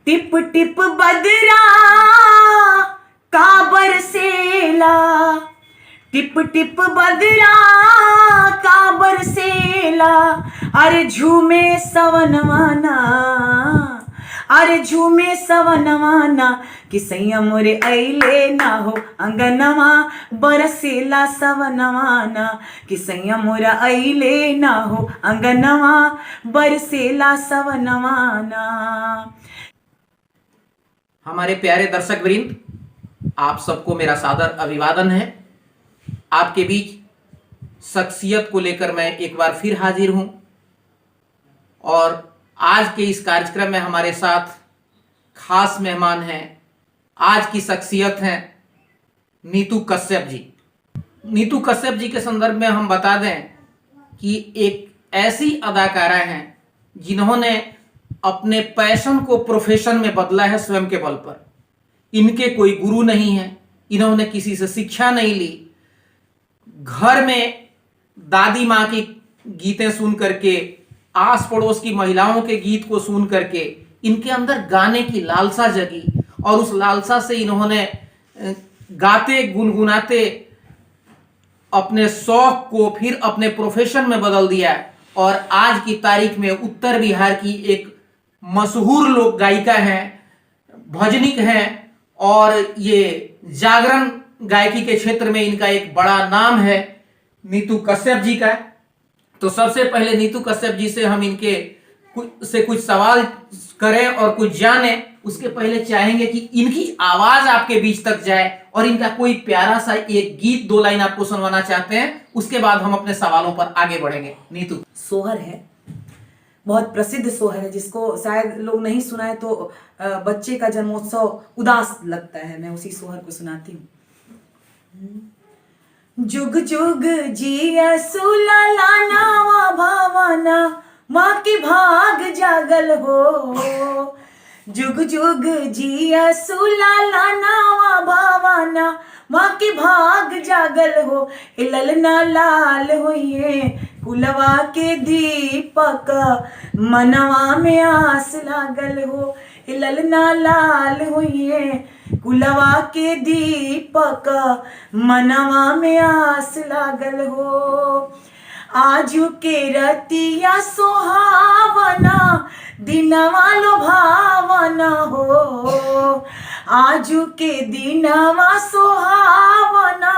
Tip tip बदरा का बरसेला, टिप टिप बदरा का बरसेला, अरे झूमे सवनवाना, अरे झूमे सवनवाना, कि सैया मोरे अइले ना हो अंगनवा, बरसेला सवनवाना, कि सैया मोरा अइले ना हो अंगनवा, बरसेला सवनवाना। हमारे प्यारे दर्शक वृंद, आप सबको मेरा सादर अभिवादन है। आपके बीच शख्सियत को लेकर मैं एक बार फिर हाजिर हूं और आज के इस कार्यक्रम में हमारे साथ खास मेहमान हैं। आज की शख्सियत हैं नीतू कश्यप जी। नीतू कश्यप जी के संदर्भ में हम बता दें कि एक ऐसी अदाकारा हैं जिन्होंने अपने पैशन को प्रोफेशन में बदला है स्वयं के बल पर। इनके कोई गुरु नहीं है, इन्होंने किसी से शिक्षा नहीं ली। घर में दादी माँ की गीतें सुन करके, आस पड़ोस की महिलाओं के गीत को सुन करके इनके अंदर गाने की लालसा जगी और उस लालसा से इन्होंने गाते गुनगुनाते अपने शौक को फिर अपने प्रोफेशन में बदल दिया और आज की तारीख में उत्तर बिहार की एक मशहूर लोक गायिका हैं, भजनिक हैं और ये जागरण गायकी के क्षेत्र में इनका एक बड़ा नाम है नीतू कश्यप जी का। तो सबसे पहले नीतू कश्यप जी से हम इनके कुछ सवाल करें और कुछ जानें। उसके पहले चाहेंगे कि इनकी आवाज आपके बीच तक जाए और इनका कोई प्यारा सा एक गीत दो लाइन आपको सुनवाना चाहते हैं, उसके बाद हम अपने सवालों पर आगे बढ़ेंगे। नीतू, सोहर है, बहुत प्रसिद्ध सोहर है जिसको शायद लोग नहीं सुना है तो बच्चे का जन्मोत्सव उदास लगता है। मैं उसी सोहर को सुनाती हूँ। जुग जुग जिया सुलाला नावा भावना, माँ की भाग जागल हो। जुग जुग जिया सुलाला नावा भावना, माँ की भाग जागल हो। ललना लाल होइए कुलवा के दीपक, मनवा में आस लागल हो। ललना लाल होइए कुलवा के दीपक, मनवा में आस लागल हो। आजू के रतिया सोहावना, दिनवा लुभावना हो। आजू के दिनवा सोहावना,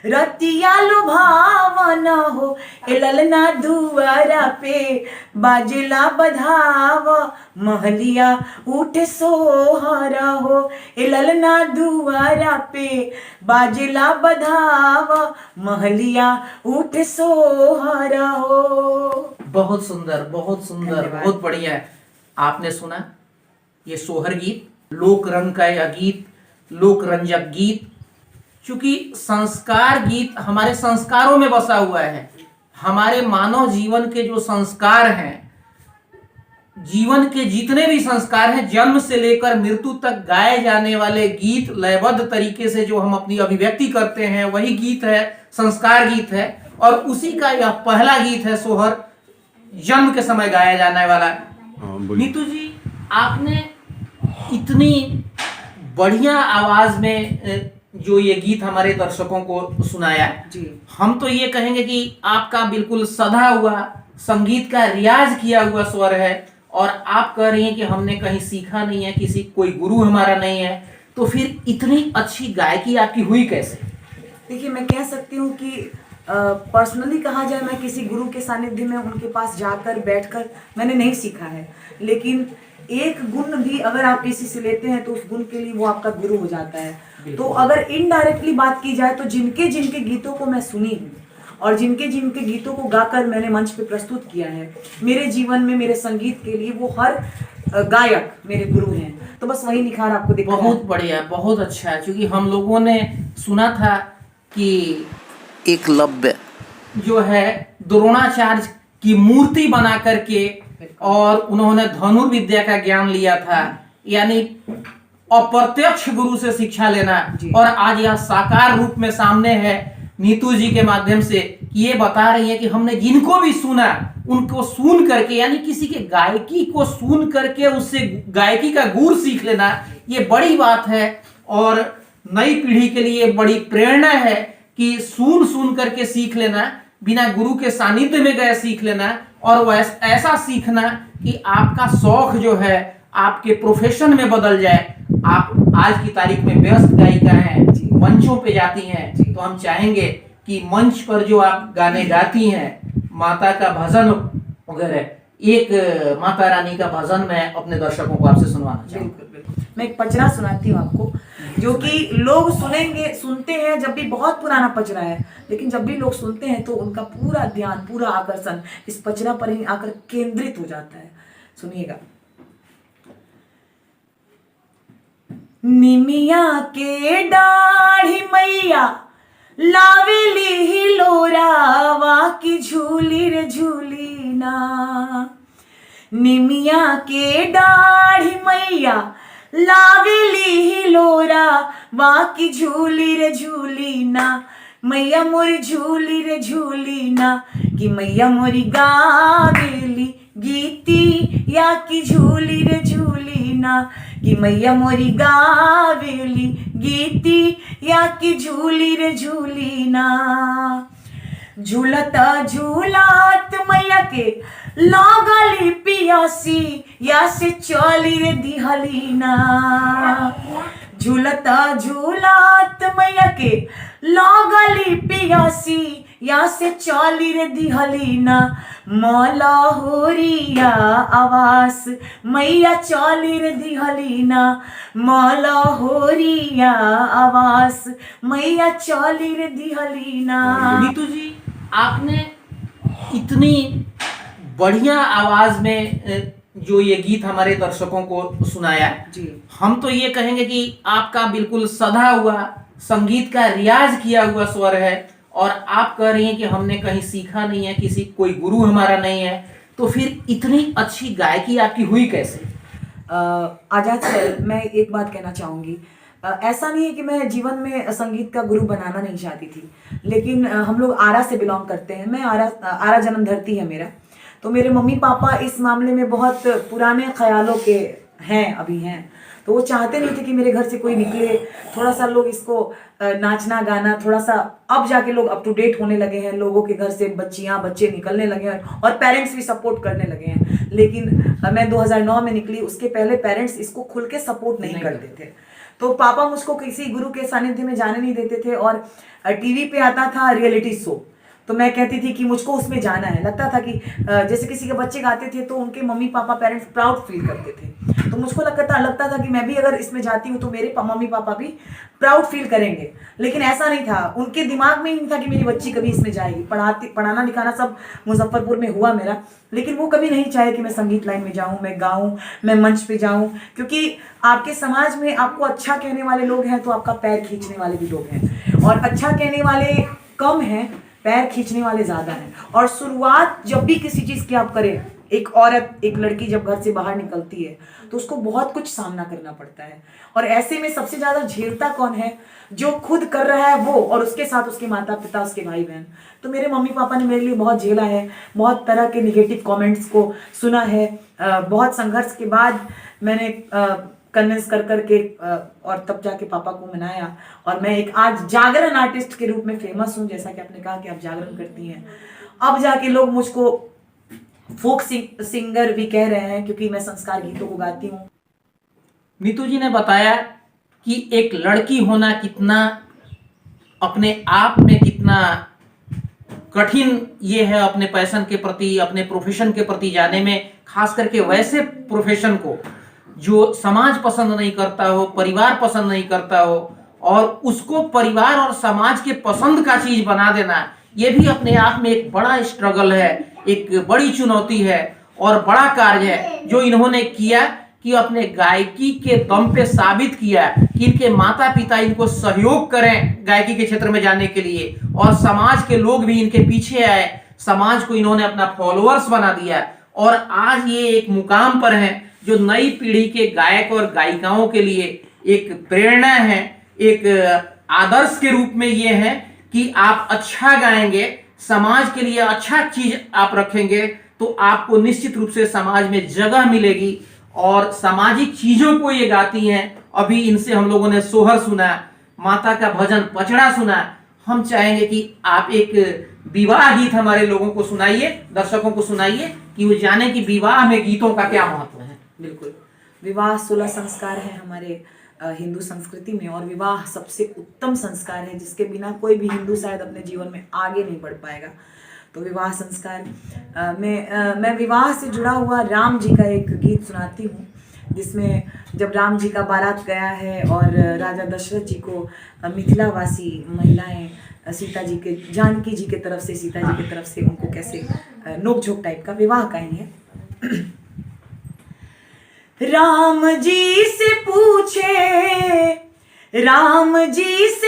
रतिया लुभावना हो। ललना दुआरा पे बाजला बधाव, महलिया उठे सोहरा हो। ललना दुआरा पे बाजला बधाव, महलिया उठे सोहरा हो। बहुत सुंदर, बहुत सुंदर, बहुत बढ़िया है। आपने सुना ये सोहर गीत, लोक रंग का यह गीत, लोक रंजक गीत। चूंकि संस्कार गीत हमारे संस्कारों में बसा हुआ है। हमारे मानव जीवन के जो संस्कार हैं, जीवन के जितने भी संस्कार हैं, जन्म से लेकर मृत्यु तक गाए जाने वाले गीत लयबद्ध तरीके से जो हम अपनी अभिव्यक्ति करते हैं, वही गीत है, संस्कार गीत है। और उसी का यह पहला गीत है सोहर, जन्म के समय गाया जाने वाला। नीतू जी, आपने इतनी बढ़िया आवाज में जो ये गीत हमारे दर्शकों को सुनाया जी, हम तो ये कहेंगे कि आपका बिल्कुल सधा हुआ संगीत का रियाज किया हुआ स्वर है। और आप कह रही हैं कि हमने कहीं सीखा नहीं है, किसी कोई गुरु हमारा नहीं है, तो फिर इतनी अच्छी गायकी आपकी हुई कैसे? देखिए, मैं कह सकती हूँ कि पर्सनली कहा जाए, मैं किसी गुरु के सानिध्य में उनके पास जाकर बैठकर मैंने नहीं सीखा है। लेकिन एक गुण भी अगर आप किसी से लेते हैं तो उस गुण के लिए वो आपका गुरु हो जाता है। तो अगर इनडायरेक्टली बात की जाए तो जिनके जिनके गीतों को मैं सुनी हूँ और जिनके जिनके गीतों को गाकर मैंने मंच पे प्रस्तुत किया है, मेरे जीवन में मेरे संगीत के लिए वो हर गायक मेरे गुरु हैं। तो बस वही निखार आपको दिखा। बहुत बढ़िया, बहुत अच्छा है। क्योंकि हम लोगों ने सुना था कि एकलव्य जो है द्रोणाचार्य की मूर्ति बना करके और उन्होंने धनुर्विद्या का ज्ञान लिया था, यानी अप्रत्यक्ष गुरु से शिक्षा लेना। और आज यह साकार रूप में सामने है नीतू जी के माध्यम से कि ये बता रही है कि हमने जिनको भी सुना उनको सुन करके, यानी किसी के गायकी को सुन करके उससे गायकी का गुर सीख लेना, ये बड़ी बात है और नई पीढ़ी के लिए बड़ी प्रेरणा है कि सुन सुन करके सीख लेना, बिना गुरु के सानिध्य में गए सीख लेना, और वह ऐसा सीखना कि आपका शौक जो है आपके प्रोफेशन में बदल जाए। आप आज की तारीख में व्यस्त गायिका हैं, मंचों पे जाती हैं, तो हम चाहेंगे कि मंच पर जो आप गाने गाती हैं, माता का भजन वगैरह, एक माता रानी का भजन मैं अपने दर्शकों को आपसे सुनवाना चाहूँगा। बिल्कुल बिल्कुल, मैं एक पचरा सुनाती हूँ आपको, जो कि लोग सुनते हैं जब भी, बहुत पुराना पचरा है, लेकिन जब भी लोग सुनते हैं तो उनका पूरा ध्यान, पूरा आकर्षण इस पचरा पर ही आकर केंद्रित हो जाता है। सुनिएगा। निमिया के डाढ़ी मैया लावेली हिलोरावा की झूली रे झूली ना। निमिया के डाढ़ी मैया लावेली हिलोरावा की झूली रे झूली ना। मैया मोरी झूली रे झूली ना, कि मैया मोरी गावेली गीती या की झूली रे झूली ना, कि मैया मोरी गावेली गीती या की झूली रे झूली ना। झूलता झूलात मैया के लागली पियासी, या से चली रे दिहली ना। झूलता झूलात मैया के लागली पियासी, या से चली रे दिहली ना। मौला होरिया आवास मैया चली रे दिहली ना। मौला होरिया आवास मैया चली रे दिहली ना। नीतू जी, आपने इतनी बढ़िया आवाज में जो ये गीत हमारे दर्शकों को सुनाया जी, हम तो ये कहेंगे कि आपका बिल्कुल सधा हुआ संगीत का रियाज किया हुआ स्वर है, और आप कह रही हैं कि हमने कहीं सीखा नहीं है, किसी कोई गुरु हमारा नहीं है, तो फिर इतनी अच्छी गायकी आपकी हुई कैसे? आजाद सर, मैं एक बात कहना चाहूँगी। ऐसा नहीं है कि मैं जीवन में संगीत का गुरु बनाना नहीं चाहती थी, लेकिन हम लोग आरा से बिलोंग करते हैं। मैं आरा जन्म धरती है मेरा, तो मेरे मम्मी पापा इस मामले में बहुत पुराने ख्यालों के अभी हैं। तो वो चाहते नहीं थे कि मेरे घर से कोई निकले, थोड़ा सा लोग इसको नाचना गाना, थोड़ा सा अब जाके लोग अप टू डेट होने लगे हैं, लोगों के घर से बच्चे निकलने लगे हैं और पेरेंट्स भी सपोर्ट करने लगे हैं। लेकिन मैं 2009 में निकली, उसके पहले पेरेंट्स इसको खुल के सपोर्ट नहीं करते थे। तो पापा मुझको किसी गुरु के सानिध्य में जाने नहीं देते थे, और टीवी पे आता था रियलिटी शो, तो मैं कहती थी कि मुझको उसमें जाना है। लगता था कि जैसे किसी के बच्चे गाते थे तो उनके mummy papa parents proud feel करते थे, तो मुझको लगता था कि मैं भी अगर इसमें जाती हूँ तो मेरे मम्मी पापा भी प्राउड फील करेंगे। लेकिन ऐसा नहीं था, उनके दिमाग में ही नहीं था कि मेरी बच्ची कभी इसमें जाएगी। पढ़ाना लिखाना सब मुजफ्फरपुर में हुआ मेरा, लेकिन वो कभी नहीं चाहे कि मैं संगीत लाइन में जाऊँ, मैं गाऊँ, मैं मंच पे जाऊँ। क्योंकि आपके समाज में आपको अच्छा कहने वाले लोग हैं तो आपका पैर खींचने वाले भी लोग हैं, और अच्छा कहने वाले कम हैं, पैर खींचने वाले ज्यादा हैं। और शुरुआत जब भी किसी चीज की आप करें, एक औरत, एक लड़की जब घर से बाहर निकलती है तो उसको बहुत कुछ सामना करना पड़ता है, और ऐसे में सबसे ज्यादा झेलता कौन है? जो खुद कर रहा है वो, और उसके साथ उसके माता पिता, उसके भाई बहन। तो मेरे मम्मी पापा ने मेरे लिए बहुत झेला है, बहुत तरह के निगेटिव कमेंट्स को सुना है। बहुत संघर्ष के बाद मैंने कन्विंस कर करके और तब जाके पापा को मनाया, और मैं एक आज जागरण आर्टिस्ट के रूप में फेमस हूँ। जैसा कि आपने कहा कि आप जागरण करती हैं, अब जाके लोग मुझको फोक सिंगर भी कह रहे हैं, क्योंकि मैं संस्कार गीतों को गाती हूँ। नीतू जी ने बताया कि एक लड़की होना कितना अपने आप में कितना कठिन ये है, अपने पैशन के प्रति, अपने प्रोफेशन के प्रति जाने में, खास करके वैसे प्रोफेशन को जो समाज पसंद नहीं करता हो, परिवार पसंद नहीं करता हो, और उसको परिवार और समाज के पसंद का चीज बना देना, ये भी अपने आप में एक बड़ा स्ट्रगल है, एक बड़ी चुनौती है और बड़ा कार्य है जो इन्होंने किया, कि अपने गायकी के दम पे साबित किया कि इनके माता पिता इनको सहयोग करें गायकी के क्षेत्र में जाने के लिए, और समाज के लोग भी इनके पीछे आए, समाज को इन्होंने अपना फॉलोअर्स बना दिया, और आज ये एक मुकाम पर हैं जो नई पीढ़ी के गायक और गायिकाओं के लिए एक प्रेरणा है, एक आदर्श के रूप में ये है कि आप अच्छा गाएंगे, समाज के लिए अच्छा चीज आप रखेंगे तो आपको निश्चित रूप से समाज में जगह मिलेगी। और सामाजिक चीजों को ये गाती हैं। अभी इनसे हम लोगों ने सोहर सुना, माता का भजन पचड़ा सुना। हम चाहेंगे कि आप एक विवाह गीत हमारे लोगों को सुनाइए, दर्शकों को सुनाइए, कि वो जाने कि विवाह में गीतों का क्या महत्व है। बिल्कुल, विवाह 16 संस्कार है हमारे हिंदू संस्कृति में, और विवाह सबसे उत्तम संस्कार है जिसके बिना कोई भी हिंदू शायद अपने जीवन में आगे नहीं बढ़ पाएगा। तो विवाह संस्कार मैं विवाह से जुड़ा हुआ राम जी का एक गीत सुनाती हूँ, जिसमें जब राम जी का बारात गया है और राजा दशरथ जी को मिथिलावासी महिलाएं सीता जी के, जानकी जी के तरफ से, सीता जी की तरफ से उनको कैसे नोकझोंक टाइप का विवाह का ही है। राम जी से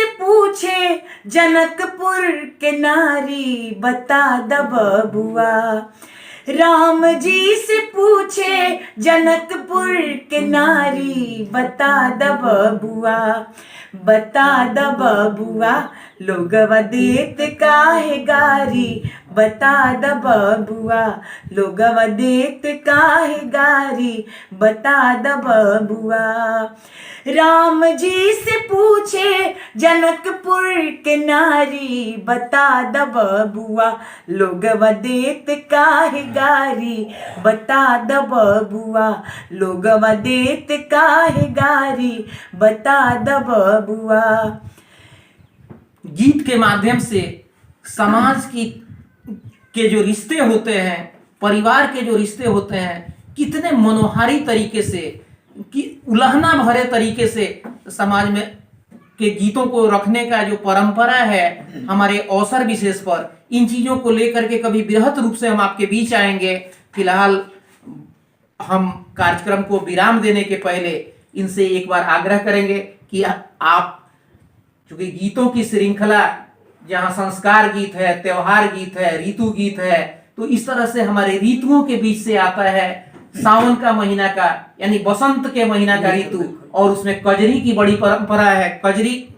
पूछे जनकपुर के नारी बता द बबुआ। राम जी से पूछे जनकपुर के नारी बता द बबुआ, बता द बबुआ, लोगवा देत काहे गारी, बता द बबुआ, लोगवा देत काहे गारी, बता द बबुआ। राम जी से पूछे जनकपुर के नारी बता द बबुआ, लोगवा देत काहे गारी, बता द बबुआ, लोगवा देत काहे गारी, बता द बबुआ। गीत के माध्यम से समाज के जो रिश्ते होते हैं, परिवार के जो रिश्ते होते हैं, कितने मनोहारी तरीके से, कि उलहना भरे तरीके से समाज में के गीतों को रखने का जो परंपरा है हमारे अवसर विशेष पर, इन चीजों को लेकर के कभी बृहत रूप से हम आपके बीच आएंगे। फिलहाल हम कार्यक्रम को विराम देने के पहले इनसे एक बार आग्रह करेंगे कि आप, चूंकि गीतों की श्रृंखला जहां संस्कार गीत है, त्योहार गीत है, ऋतु गीत है, तो इस तरह से हमारे ऋतुओं के बीच से आता है सावन का महीना का, यानी बसंत के महीना का ऋतु, और उसमें कजरी की बड़ी परंपरा है। कजरी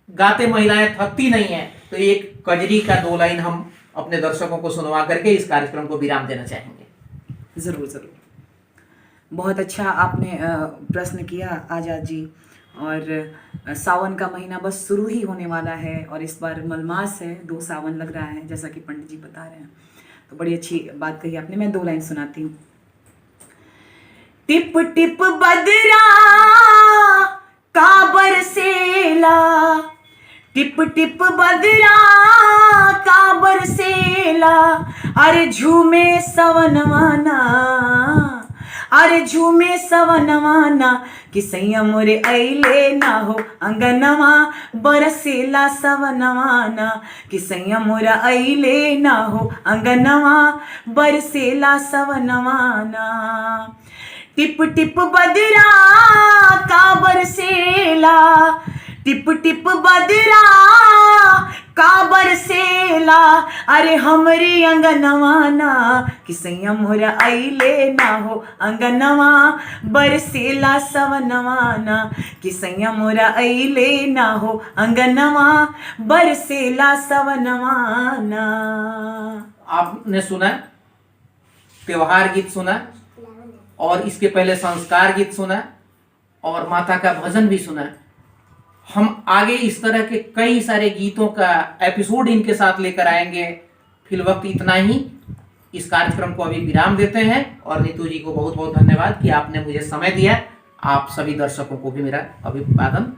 गाते महिलाएं थकती नहीं है, तो एक कजरी का 2 लाइन हम अपने दर्शकों को सुनवा करके इस कार्यक्रम को विराम देना चाहेंगे। जरूर जरूर, बहुत अच्छा आपने प्रश्न किया आजाद जी। और सावन का महीना बस शुरू ही होने वाला है, और इस बार मलमास है, 2 सावन लग रहा है जैसा कि पंडित जी बता रहे हैं। तो बड़ी अच्छी बात कही आपने। मैं 2 लाइन सुनाती हूँ। टिप टिप बदरा का बरसेला, टिप टिप बदरा का बरसेला, अरे झूमे सवनवाना, अरे झूमे सवनवाना, कि सैया मोरे अइले ना हो अंगनवा, बरसेला सवनवाना, कि सैया मोरा अइले ना हो अंगनवा, बरसेला सवनवाना। टिप टिप बदरा का बरसेला, टिप टिप बदरा का बरसेला, अरे हमरी अंगनवाना, कि सैया मोरा अइले ना हो अंगनवा, बरसेला सवनवाना, कि सैया मोरा अइले ना हो अंगनवा, बरसेला सवनवाना। आपने सुना, त्योहार गीत सुना, और इसके पहले संस्कार गीत सुना, और माता का भजन भी सुना। हम आगे इस तरह के कई सारे गीतों का एपिसोड इनके साथ लेकर आएंगे। फिलवक्त इतना ही, इस कार्यक्रम को अभी विराम देते हैं, और नीतू जी को बहुत बहुत धन्यवाद कि आपने मुझे समय दिया। आप सभी दर्शकों को भी मेरा अभिवादन।